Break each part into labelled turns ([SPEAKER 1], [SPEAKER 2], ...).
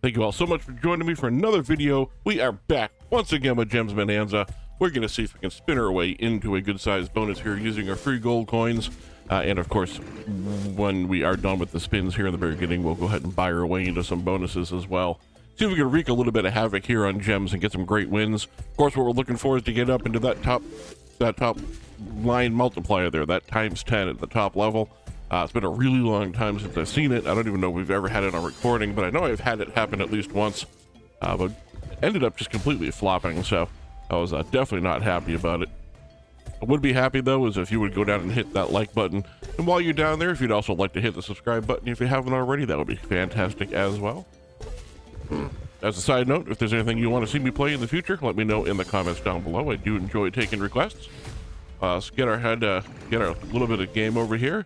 [SPEAKER 1] Thank you all so much for joining me for another video. We are back once again with Gems Bonanza. We're going to see if we can spin our way into a good-sized bonus here using our free gold coins. And of course, when we are done with the spins here in the very beginning, we'll go ahead and buy our way into some bonuses as well. See if we can wreak a little bit of havoc here on Gems and get some great wins. Of course, what we're looking for is to get up into that top line multiplier there, that times 10 at the top level. It's been a really long time since I've seen it. I don't even know if we've ever had it on recording, but I know I've had it happen at least once. But ended up just completely flopping, so I was definitely not happy about it. I would be happy though is if you would go down and hit that like button, and while you're down there, if you'd also like to hit the subscribe button if you haven't already, that would be fantastic as well. As a side note, if there's anything you want to see me play in the future, let me know in the comments down below. I do enjoy taking requests. Let's get our little bit of game over here.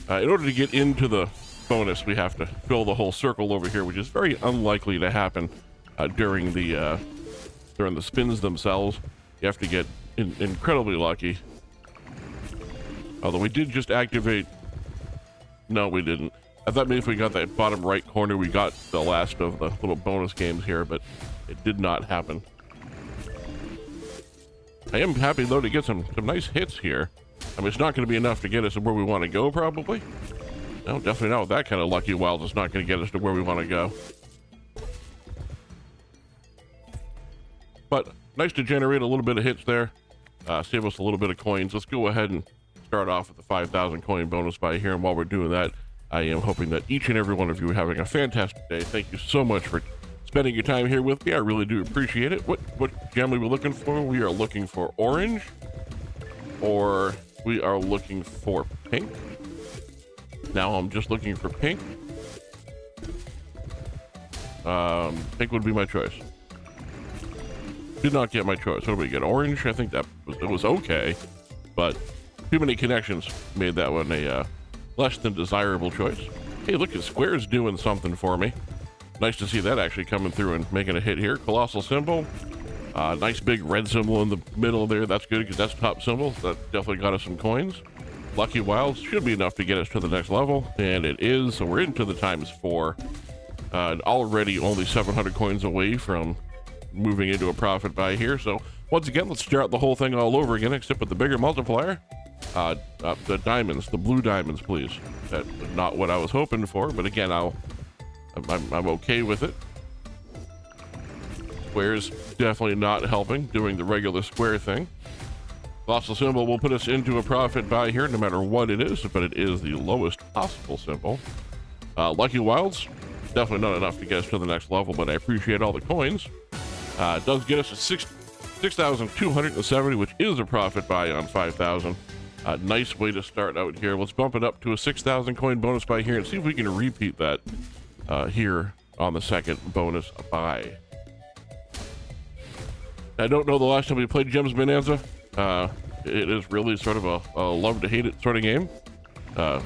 [SPEAKER 1] In order to get into the bonus, we have to fill the whole circle over here, which is very unlikely to happen during the spins themselves. You have to get incredibly lucky. Although we did just activate. No, we didn't. I thought maybe if we got that bottom right corner, we got the last of the little bonus games here, but it did not happen. I am happy though to get some nice hits here. I mean, it's not going to be enough to get us to where we want to go, probably. No, definitely not with that kind of lucky wild. It's not going to get us to where we want to go. But nice to generate a little bit of hits there. Save us a little bit of coins. Let's go ahead and start off with the 5,000 coin bonus buy here. And while we're doing that, I am hoping that each and every one of you are having a fantastic day. Thank you so much for spending your time here with me. I really do appreciate it. What gem are we looking for? We are looking for orange, or we are looking for pink. Now I'm just looking for pink. Pink would be my choice. Did not get my choice. What do we get? Orange? I think it was okay, but too many connections made that one a less than desirable choice. Hey, look at Square's doing something for me. Nice to see that actually coming through and making a hit here. Colossal symbol. Nice big red symbol in the middle there. That's good because that's top symbol. That definitely got us some coins. Lucky wilds should be enough to get us to the next level, and it is. So we're into the times 4. Already only 700 coins away from moving into a profit buy here. So once again, let's start the whole thing all over again, except with the bigger multiplier. The diamonds, the blue diamonds, please. That's not what I was hoping for, but again, I'm okay with it. Squares definitely not helping, doing the regular square thing. Colossal symbol will put us into a profit buy here, no matter what it is, but it is the lowest possible symbol. Lucky wilds, definitely not enough to get us to the next level, but I appreciate all the coins. It does get us to 6,270, which is a profit buy on 5,000. Nice way to start out here. Let's bump it up to a 6,000 coin bonus buy here and see if we can repeat that here on the second bonus buy. I don't know the last time we played Gems Bonanza. It is really sort of a love to hate it sort of game. A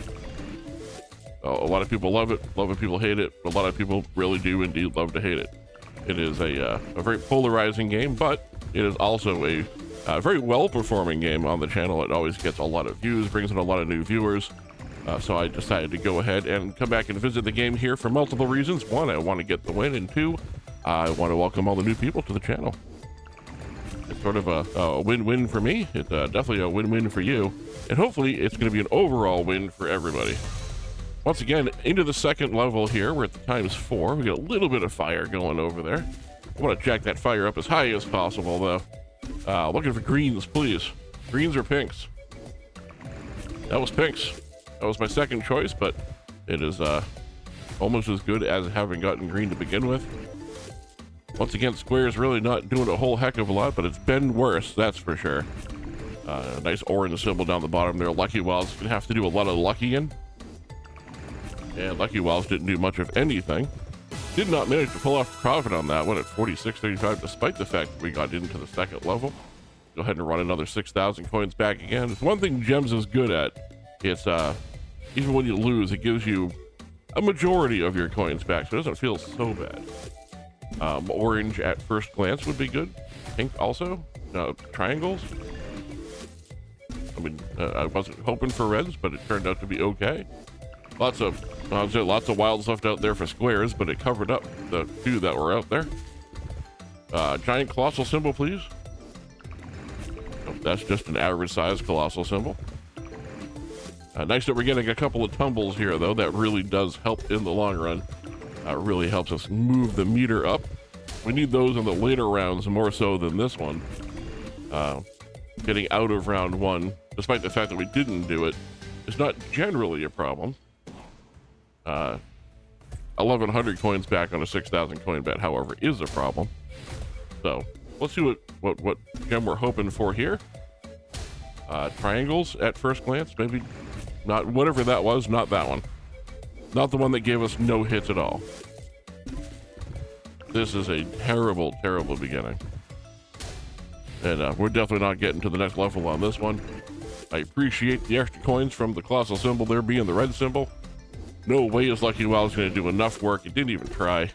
[SPEAKER 1] lot of people love it, a lot of people hate it. A lot of people really do indeed love to hate it. It is a very polarizing game, but it is also a very well-performing game on the channel. It always gets a lot of views, brings in a lot of new viewers. So I decided to go ahead and come back and visit the game here for multiple reasons. One, I want to get the win, and two, I want to welcome all the new people to the channel. It's sort of a win-win for me. It's definitely a win-win for you, and hopefully it's going to be an overall win for everybody. Once again, into the second level here. We're at the times 4. We got a little bit of fire going over there. I want to jack that fire up as high as possible, though. Looking for greens, please. Greens or pinks? That was pinks. That was my second choice, but it is almost as good as having gotten green to begin with. Once again, square is really not doing a whole heck of a lot, but it's been worse, that's for sure. Nice orange symbol down the bottom there. Lucky wilds gonna have to do a lot of luckying. And lucky wilds didn't do much of anything. Did not manage to pull off profit on that one at 46.35, despite the fact that we got into the second level. Go ahead and run another 6,000 coins back again. It's one thing Gems is good at. It's even when you lose, it gives you a majority of your coins back, so it doesn't feel so bad. Orange at first glance would be good. Pink also. Triangles. I mean, I wasn't hoping for reds, but it turned out to be okay. Lots of wilds left out there for squares, but it covered up the few that were out there. Giant colossal symbol, please. Oh, that's just an average size colossal symbol. Nice that we're getting a couple of tumbles here, though. That really does help in the long run. Really helps us move the meter up. We need those in the later rounds more so than this one. Getting out of round one, despite the fact that we didn't do it, is not generally a problem. 1,100 coins back on a 6,000 coin bet, however, is a problem. So let's see what gem we're hoping for here. Triangles at first glance, maybe not, whatever that was, not that one. Not the one that gave us no hits at all. This is a terrible, terrible beginning. And we're definitely not getting to the next level on this one. I appreciate the extra coins from the colossal symbol there being the red symbol. No way is Lucky Wild's going to do enough work. It didn't even try.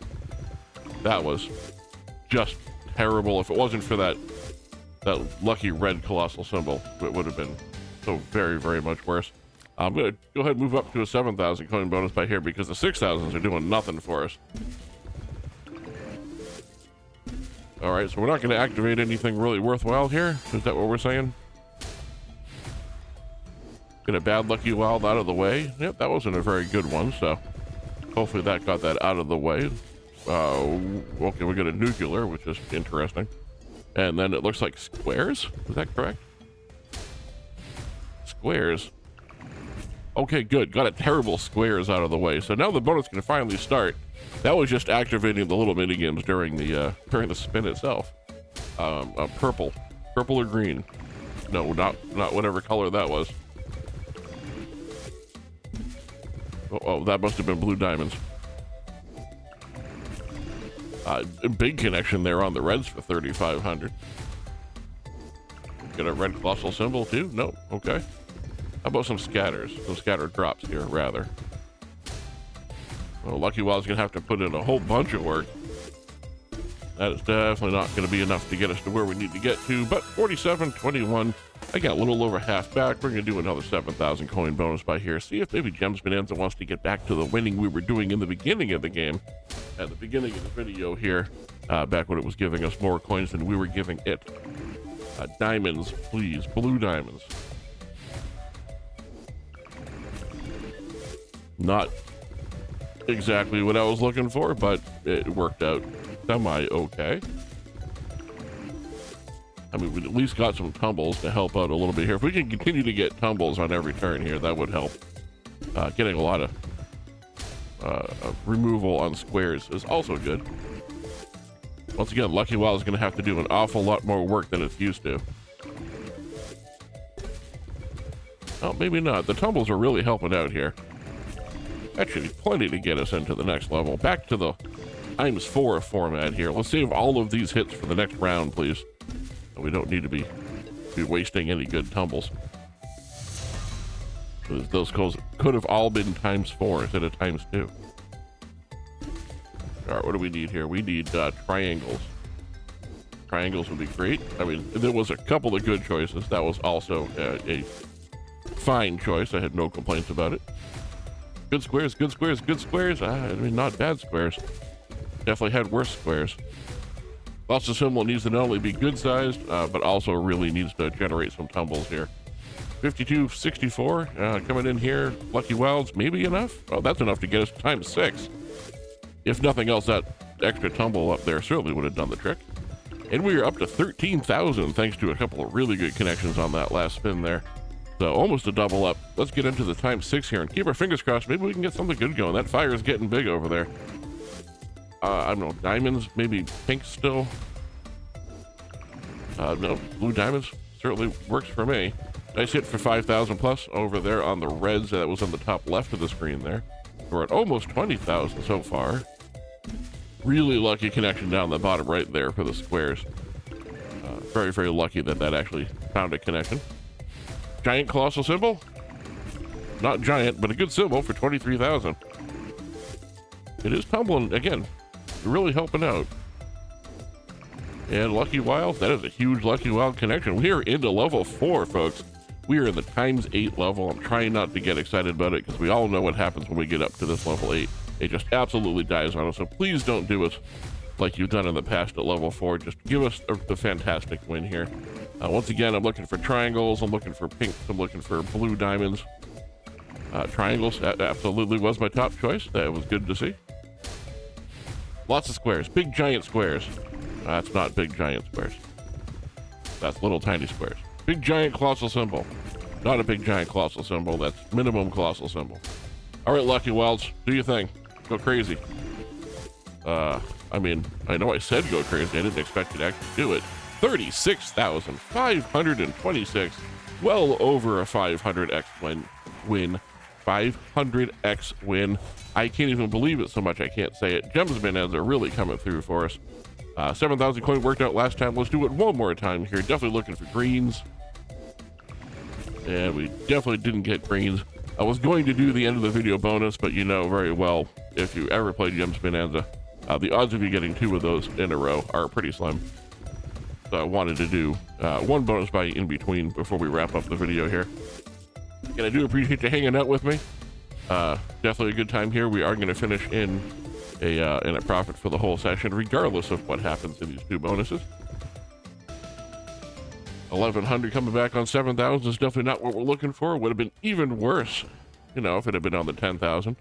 [SPEAKER 1] That was just terrible. If it wasn't for that lucky red colossal symbol, it would have been so very, very much worse. I'm going to go ahead and move up to a 7,000 coin bonus by here because the 6,000s are doing nothing for us. All right, so we're not going to activate anything really worthwhile here. Is that what we're saying? Get a bad Lucky Wild out of the way. Yep, that wasn't a very good one, so hopefully that got that out of the way. Okay, we got a nuclear, which is interesting. And then it looks like squares. Is that correct? Squares. Okay, good. Got a terrible squares out of the way. So now the bonus can finally start. That was just activating the little mini games during the spin itself. Purple or green? No, not whatever color that was. Oh, that must have been blue diamonds. A big connection there on the reds for 3,500. Got a red colossal symbol too? No, okay. How about some scatters? Some scattered drops here, rather. Well, Lucky Wild's gonna have to put in a whole bunch of work. That is definitely not gonna be enough to get us to where we need to get to, but 47.21. I got a little over half back. We're gonna do another 7,000 coin bonus by here. See if maybe Gems Bonanza wants to get back to the winning we were doing in the beginning of the game. At the beginning of the video here, back when it was giving us more coins than we were giving it. Diamonds, please, blue diamonds. Not exactly what I was looking for, but it worked out semi-okay. I mean, we at least got some tumbles to help out a little bit here. If we can continue to get tumbles on every turn here, that would help. Getting a lot of removal on squares is also good. Once again, Lucky Wild is going to have to do an awful lot more work than it's used to. Oh, maybe not. The tumbles are really helping out here. Actually, plenty to get us into the next level. Back to the ×4 format here. Let's save all of these hits for the next round, please. We don't need to be wasting any good tumbles. Those could have all been ×4 instead of ×2. All right, what do we need here? We need triangles. Triangles would be great. I mean, there was a couple of good choices. That was also a fine choice. I had no complaints about it. Good squares, good squares, good squares. I mean, not bad squares. Definitely had worse squares. Colossal symbol needs to not only be good sized, but also really needs to generate some tumbles here. 52.64 coming in here. Lucky Wilds, maybe enough? Oh, that's enough to get us ×6. If nothing else, that extra tumble up there certainly would have done the trick. And we are up to 13,000 thanks to a couple of really good connections on that last spin there. So almost a double up. Let's get into the ×6 here and keep our fingers crossed. Maybe we can get something good going. That fire is getting big over there. I don't know, diamonds, maybe pink still. No, blue diamonds certainly works for me. Nice hit for 5,000 plus over there on the reds. That was on the top left of the screen there. We're at almost 20,000 so far. Really lucky connection down the bottom right there for the squares. Very, very lucky that actually found a connection. Giant colossal symbol. Not giant, but a good symbol for 23,000. It is tumbling again. Really helping out. And Lucky Wild, that is a huge Lucky Wild connection. We are into level 4, folks. We are in the ×8 level. I'm trying not to get excited about it because we all know what happens when we get up to this level 8. It just absolutely dies on us. So please don't do it like you've done in the past at level 4. Just give us the fantastic win here. Once again, I'm looking for triangles. I'm looking for pinks. I'm looking for blue diamonds. Triangles absolutely was my top choice. That was good to see. Lots of squares. Big giant squares. That's not big giant squares. That's little tiny squares. Big giant colossal symbol. Not a big giant colossal symbol. That's minimum colossal symbol. All right, Lucky Wilds, do your thing. Go crazy. I mean, I know I said go crazy. I didn't expect you to actually do it. 36,526. Well over a 500x win. 500x win. I can't even believe it so much I can't say it. Gems Bonanza are really coming through for us. 7,000 coin worked out last time. Let's do it one more time here. Definitely looking for greens. And we definitely didn't get greens. I was going to do the end of the video bonus, but you know very well, if you ever played Gems Bonanza, the odds of you getting 2 of those in a row are pretty slim. So I wanted to do one bonus buy in between before we wrap up the video here. And I do appreciate you hanging out with me. Definitely a good time here. We are going to finish in a profit for the whole session, regardless of what happens in these 2 bonuses. 1,100 coming back on 7,000 is definitely not what we're looking for. It would have been even worse, you know, if it had been on the 10,000.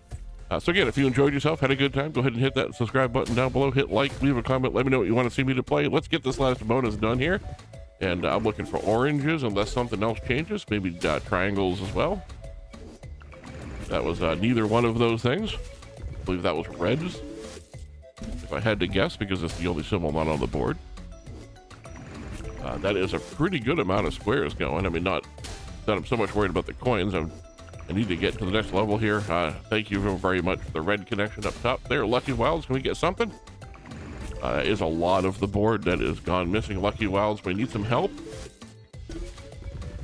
[SPEAKER 1] So again, if you enjoyed yourself, had a good time, go ahead and hit that subscribe button down below. Hit like, leave a comment, let me know what you want to see me to play. Let's get this last bonus done here. And I'm looking for oranges unless something else changes. Maybe triangles as well. That was neither one of those things. I believe that was reds, if I had to guess, because it's the only symbol not on the board. That is a pretty good amount of squares going. I mean, not that I'm so much worried about the coins. I need to get to the next level here. Thank you very much for the red connection up top there. Lucky Wilds, can we get something? Is a lot of the board that is gone missing. Lucky Wilds, we need some help.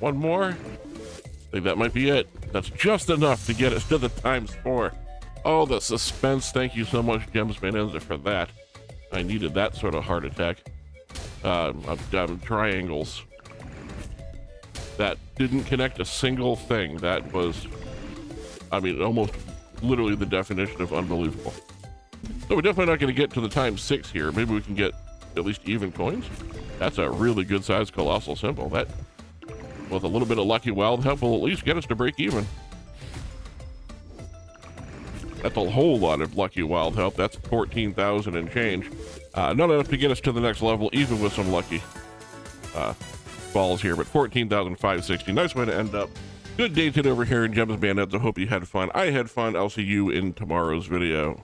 [SPEAKER 1] One more. I think that might be it. That's just enough to get us to the ×4. Oh, the suspense. Thank you so much, Gems Bonanza, for that. I needed that sort of heart attack. Triangles. That didn't connect a single thing. That was, I mean, almost literally the definition of unbelievable. So we're definitely not going to get to the ×6 here. Maybe we can get at least even coins. That's a really good sized colossal symbol. That, with a little bit of Lucky Wild help, will at least get us to break even. That's a whole lot of Lucky Wild help. That's 14,000 and change. Not enough to get us to the next level, even with some lucky balls here, but 14,560. Nice way to end up. Good day today over here in Gems Bonanza. I hope you had fun. I had fun. I'll see you in tomorrow's video.